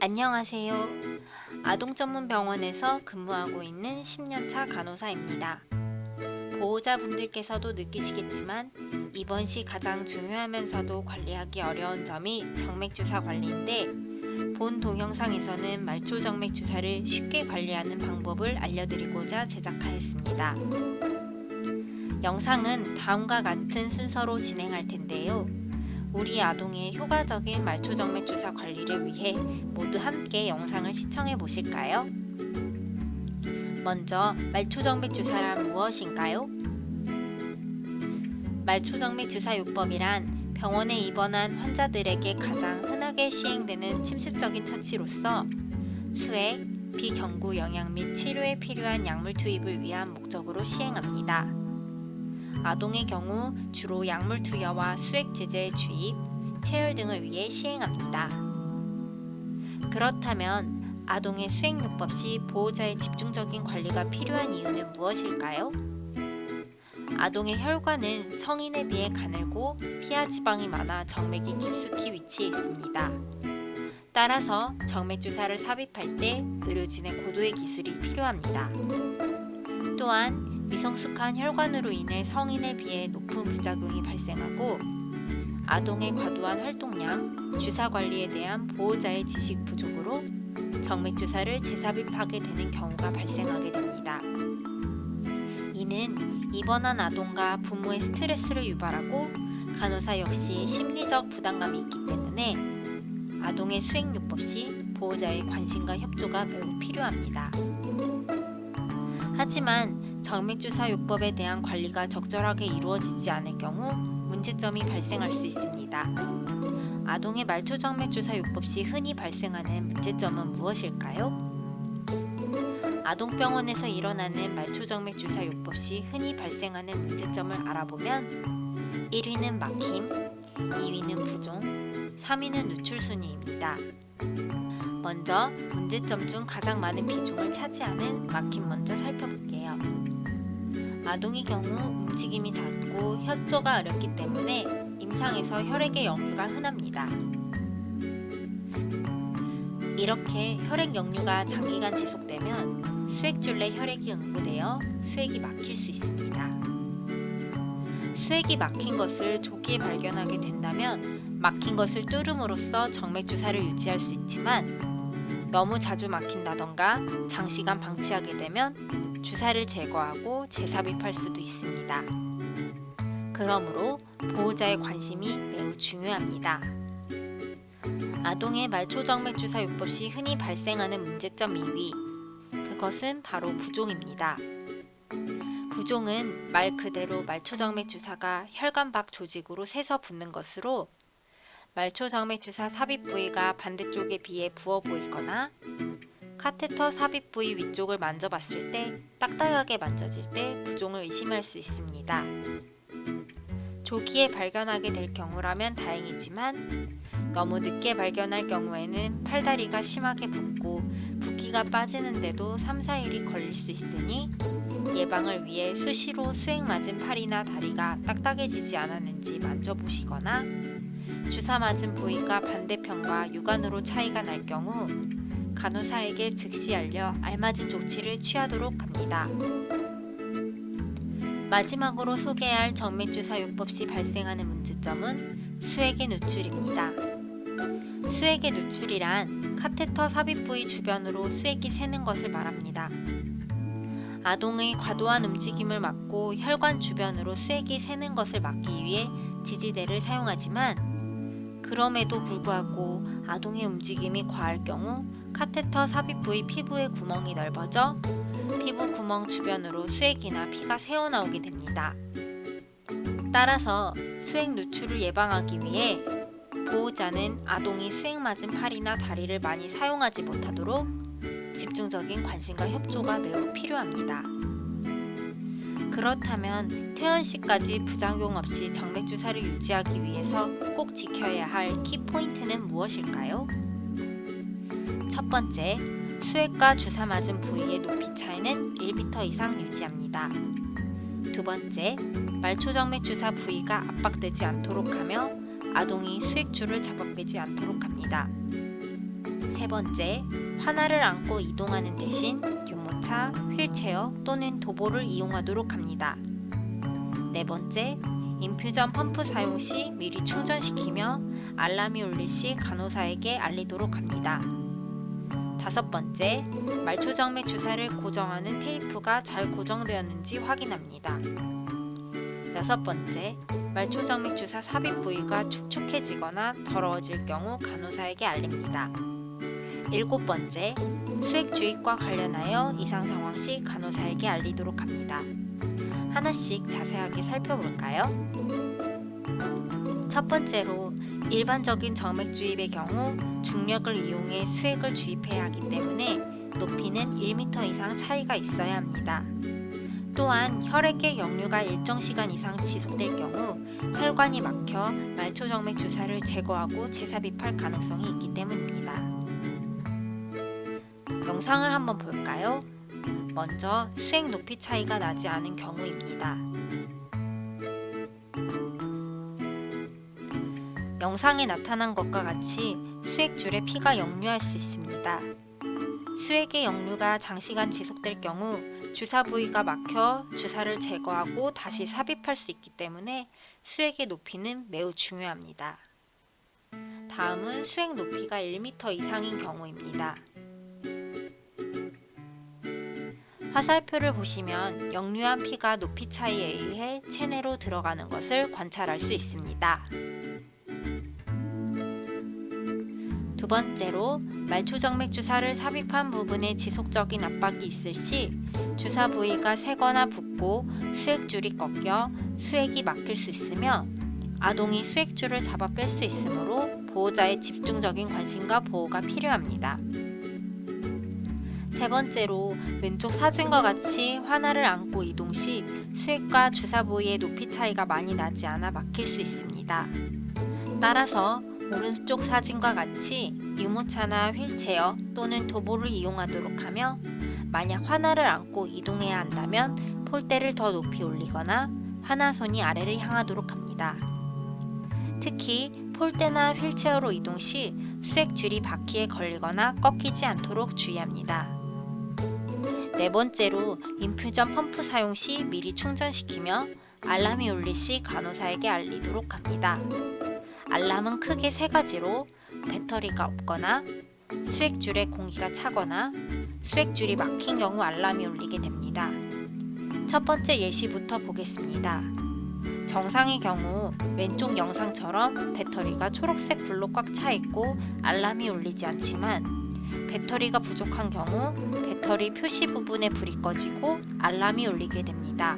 안녕하세요. 아동전문병원에서 근무하고 있는 10년차 간호사입니다. 보호자분들께서도 느끼시겠지만 입원 시 가장 중요하면서도 관리하기 어려운 점이 정맥주사 관리인데, 본 동영상에서는 말초 정맥주사를 쉽게 관리하는 방법을 알려드리고자 제작하였습니다. 영상은 다음과 같은 순서로 진행할 텐데요. 우리 아동의 효과적인 말초정맥 주사 관리를 위해 모두 함께 영상을 시청해 보실까요? 먼저 말초정맥 주사란 무엇인가요? 말초정맥 주사요법이란 병원에 입원한 환자들에게 가장 흔하게 시행되는 침습적인 처치로서 수액, 비경구 영양 및 치료에 필요한 약물 투입을 위한 목적으로 시행합니다. 아동의 경우 주로 약물 투여와 수액 제제의 주입, 체열 등을 위해 시행합니다. 그렇다면 아동의 수액요법 시 보호자의 집중적인 관리가 필요한 이유는 무엇일까요? 아동의 혈관은 성인에 비해 가늘고 피하 지방이 많아 정맥이 깊숙이 위치해 있습니다. 따라서 정맥 주사를 삽입할 때 의료진의 고도의 기술이 필요합니다. 또한 미성숙한 혈관으로 인해 성인에 비해 높은 부작용이 발생하고, 아동의 과도한 활동량, 주사 관리에 대한 보호자의 지식 부족으로 정맥 주사를 재삽입하게 되는 경우가 발생하게 됩니다. 이는 입원한 아동과 부모의 스트레스를 유발하고 간호사 역시 심리적 부담감이 있기 때문에 아동의 수액요법 시 보호자의 관심과 협조가 매우 필요합니다. 하지만 정맥주사 요법에 대한 관리가 적절하게 이루어지지 않을 경우 문제점이 발생할 수 있습니다. 아동의 말초정맥주사 요법 시 흔히 발생하는 문제점은 무엇일까요? 아동병원에서 일어나는 말초정맥주사 요법 시 흔히 발생하는 문제점을 알아보면 1위는 막힘, 2위는 부종, 3위는 누출 순위입니다. 먼저 문제점 중 가장 많은 비중을 차지하는 막힘 먼저 살펴볼게요. 아동의 경우 움직임이 작고 협조가 어렵기 때문에 임상에서 혈액의 역류가 흔합니다. 이렇게 혈액 역류가 장기간 지속되면 수액줄 내 혈액이 응고되어 수액이 막힐 수 있습니다. 수액이 막힌 것을 조기에 발견하게 된다면 막힌 것을 뚫음으로써 정맥 주사를 유지할 수 있지만, 너무 자주 막힌다던가 장시간 방치하게 되면 주사를 제거하고 재삽입할 수도 있습니다. 그러므로 보호자의 관심이 매우 중요합니다. 아동의 말초정맥 주사 요법 시 흔히 발생하는 문제점 2위, 그것은 바로 부종입니다. 부종은 말 그대로 말초정맥 주사가 혈관 밖 조직으로 새서 붙는 것으로, 말초정맥 주사 삽입 부위가 반대쪽에 비해 부어 보이거나 카테터 삽입 부위 위쪽을 만져봤을 때 딱딱하게 만져질 때 부종을 의심할 수 있습니다. 조기에 발견하게 될 경우라면 다행이지만, 너무 늦게 발견할 경우에는 팔다리가 심하게 붓고 붓기가 빠지는데도 3-4일이 걸릴 수 있으니 예방을 위해 수시로 수액 맞은 팔이나 다리가 딱딱해지지 않았는지 만져보시거나, 주사 맞은 부위가 반대편과 육안으로 차이가 날 경우 간호사에게 즉시 알려 알맞은 조치를 취하도록 합니다. 마지막으로 소개할 정맥주사 요법 시 발생하는 문제점은 수액의 누출입니다. 수액의 누출이란 카테터 삽입 부위 주변으로 수액이 새는 것을 말합니다. 아동의 과도한 움직임을 막고 혈관 주변으로 수액이 새는 것을 막기 위해 지지대를 사용하지만, 그럼에도 불구하고 아동의 움직임이 과할 경우 카테터 삽입 부위 피부의 구멍이 넓어져 피부 구멍 주변으로 수액이나 피가 새어나오게 됩니다. 따라서 수액 누출을 예방하기 위해 보호자는 아동이 수액 맞은 팔이나 다리를 많이 사용하지 못하도록 집중적인 관심과 협조가 매우 필요합니다. 그렇다면 퇴원 시까지 부작용 없이 정맥 주사를 유지하기 위해서 꼭 지켜야 할 키포인트는 무엇일까요? 첫 번째, 수액과 주사 맞은 부위의 높이 차이는 1m 이상 유지합니다. 두 번째, 말초정맥 주사 부위가 압박되지 않도록 하며 아동이 수액줄을 잡아빼지 않도록 합니다. 세 세 번째, 환아를 안고 이동하는 대신 유모차, 휠체어 또는 도보를 이용하도록 합니다. 네 번째, 인퓨전 펌프 사용 시 미리 충전시키며 알람이 울릴 시 간호사에게 알리도록 합니다. 다섯 번째, 말초정맥 주사를 고정하는 테이프가 잘 고정되었는지 확인합니다. 여섯 번째, 말초정맥 주사 삽입 부위가 축축해지거나 더러워질 경우 간호사에게 알립니다. 일곱 번째, 수액 주입과 관련하여 이상 상황 시 간호사에게 알리도록 합니다. 하나씩 자세하게 살펴볼까요? 첫 번째로, 일반적인 정맥 주입의 경우 중력을 이용해 수액을 주입해야 하기 때문에 높이는 1m 이상 차이가 있어야 합니다. 또한 혈액의 역류가 일정 시간 이상 지속될 경우 혈관이 막혀 말초정맥 주사를 제거하고 재삽입할 가능성이 있기 때문입니다. 영상을 한번 볼까요? 먼저 수액 높이 차이가 나지 않은 경우입니다. 영상에 나타난 것과 같이 수액줄에 피가 역류할 수 있습니다. 수액의 역류가 장시간 지속될 경우 주사 부위가 막혀 주사를 제거하고 다시 삽입할 수 있기 때문에 수액의 높이는 매우 중요합니다. 다음은 수액 높이가 1m 이상인 경우입니다. 화살표를 보시면 역류한 피가 높이 차이에 의해 체내로 들어가는 것을 관찰할 수 있습니다. 두 번째로, 말초정맥 주사를 삽입한 부분에 지속적인 압박이 있을 시 주사 부위가 새거나 붓고 수액줄이 꺾여 수액이 막힐 수 있으며 아동이 수액줄을 잡아 뺄 수 있으므로 보호자의 집중적인 관심과 보호가 필요합니다. 세 번째로, 왼쪽 사진과 같이 환아를 안고 이동 시 수액과 주사 부위의 높이 차이가 많이 나지 않아 막힐 수 있습니다. 따라서 오른쪽 사진과 같이 유모차나 휠체어 또는 도보를 이용하도록 하며 만약 환아를 안고 이동해야 한다면 폴대를 더 높이 올리거나 환아선이 아래를 향하도록 합니다. 특히 폴대나 휠체어로 이동 시 수액줄이 바퀴에 걸리거나 꺾이지 않도록 주의합니다. 네 번째로, 인퓨전 펌프 사용 시 미리 충전시키며 알람이 울릴 시 간호사에게 알리도록 합니다. 알람은 크게 세 가지로 배터리가 없거나 수액줄에 공기가 차거나 수액줄이 막힌 경우 알람이 울리게 됩니다. 첫 번째 예시부터 보겠습니다. 정상의 경우 왼쪽 영상처럼 배터리가 초록색 불로 꽉 차 있고 알람이 울리지 않지만 배터리가 부족한 경우 배터리 표시 부분에 불이 꺼지고 알람이 울리게 됩니다.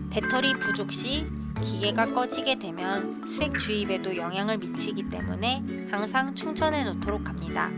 배터리 부족 시 기계가 꺼지게 되면 수액 주입에도 영향을 미치기 때문에 항상 충전해 놓도록 합니다.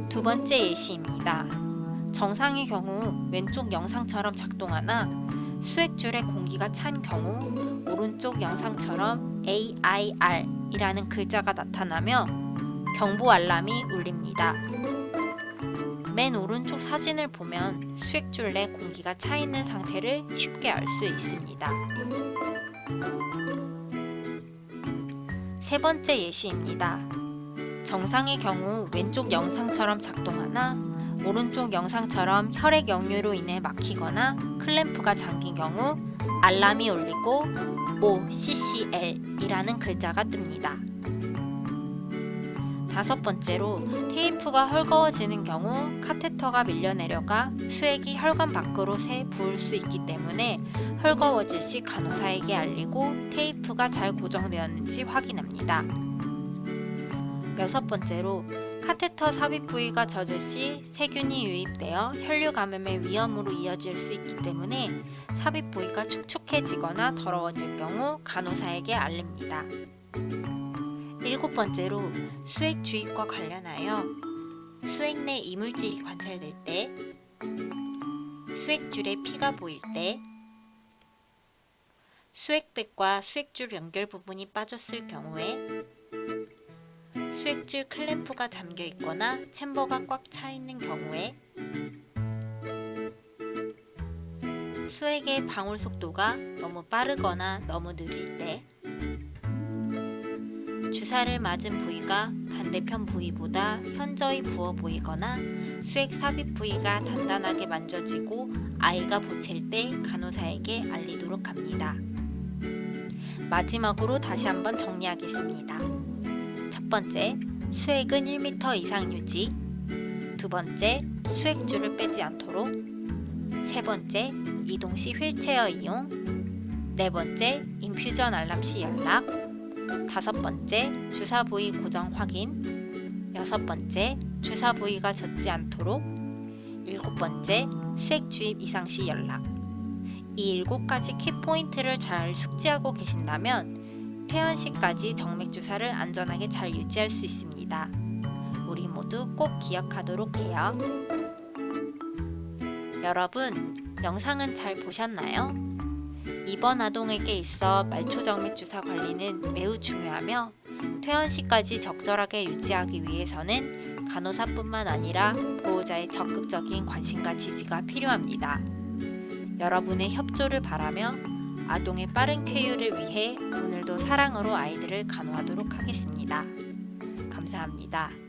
두 번째 예시입니다. 정상의 경우 왼쪽 영상처럼 작동하나 수액줄에 공기가 찬 경우 오른쪽 영상처럼 AIR이라는 글자가 나타나며 경보 알람이 울립니다. 맨 오른쪽 사진을 보면 수액줄 내 공기가 차 있는 상태를 쉽게 알 수 있습니다. 세 번째 예시입니다. 정상의 경우 왼쪽 영상처럼 작동하나 오른쪽 영상처럼 혈액 역류로 인해 막히거나 클램프가 잠긴 경우 알람이 울리고 OCCL이라는 글자가 뜹니다. 다섯 번째로, 테이프가 헐거워지는 경우 카테터가 밀려내려가 수액이 혈관 밖으로 새 부을 수 있기 때문에 헐거워질 시 간호사에게 알리고 테이프가 잘 고정되었는지 확인합니다. 여섯 번째로, 카테터 삽입 부위가 젖을 시 세균이 유입되어 혈류 감염의 위험으로 이어질 수 있기 때문에 삽입 부위가 축축해지거나 더러워질 경우 간호사에게 알립니다. 일곱 번째로, 수액 주입과 관련하여 수액 내 이물질이 관찰될 때, 수액줄에 피가 보일 때, 수액백과 수액줄 연결 부분이 빠졌을 경우에, 수액줄 클램프가 잠겨 있거나 챔버가 꽉 차 있는 경우에, 수액의 방울 속도가 너무 빠르거나 너무 느릴 때, 주사를 맞은 부위가 반대편 부위보다 현저히 부어 보이거나 수액 삽입 부위가 단단하게 만져지고 아이가 보챌 때 간호사에게 알리도록 합니다. 마지막으로 다시 한번 정리하겠습니다. 첫 번째, 수액은 1m 이상 유지. 두 번째, 수액줄을 빼지 않도록. 세 번째, 이동 시 휠체어 이용. 네 번째, 인퓨전 알람 시 연락. 다섯 번째, 주사 부위 고정 확인. 여섯 번째, 주사 부위가 젖지 않도록. 일곱 번째, 수액 주입 이상 시 연락. 이 7가지 키포인트를 잘 숙지하고 계신다면 퇴원 시까지 정맥 주사를 안전하게 잘 유지할 수 있습니다. 우리 모두 꼭 기억하도록 해요. 여러분, 영상은 잘 보셨나요? 입원 아동에게 있어 말초 정맥 주사 관리는 매우 중요하며 퇴원 시까지 적절하게 유지하기 위해서는 간호사뿐만 아니라 보호자의 적극적인 관심과 지지가 필요합니다. 여러분의 협조를 바라며 아동의 빠른 쾌유를 위해 오늘도 사랑으로 아이들을 간호하도록 하겠습니다. 감사합니다.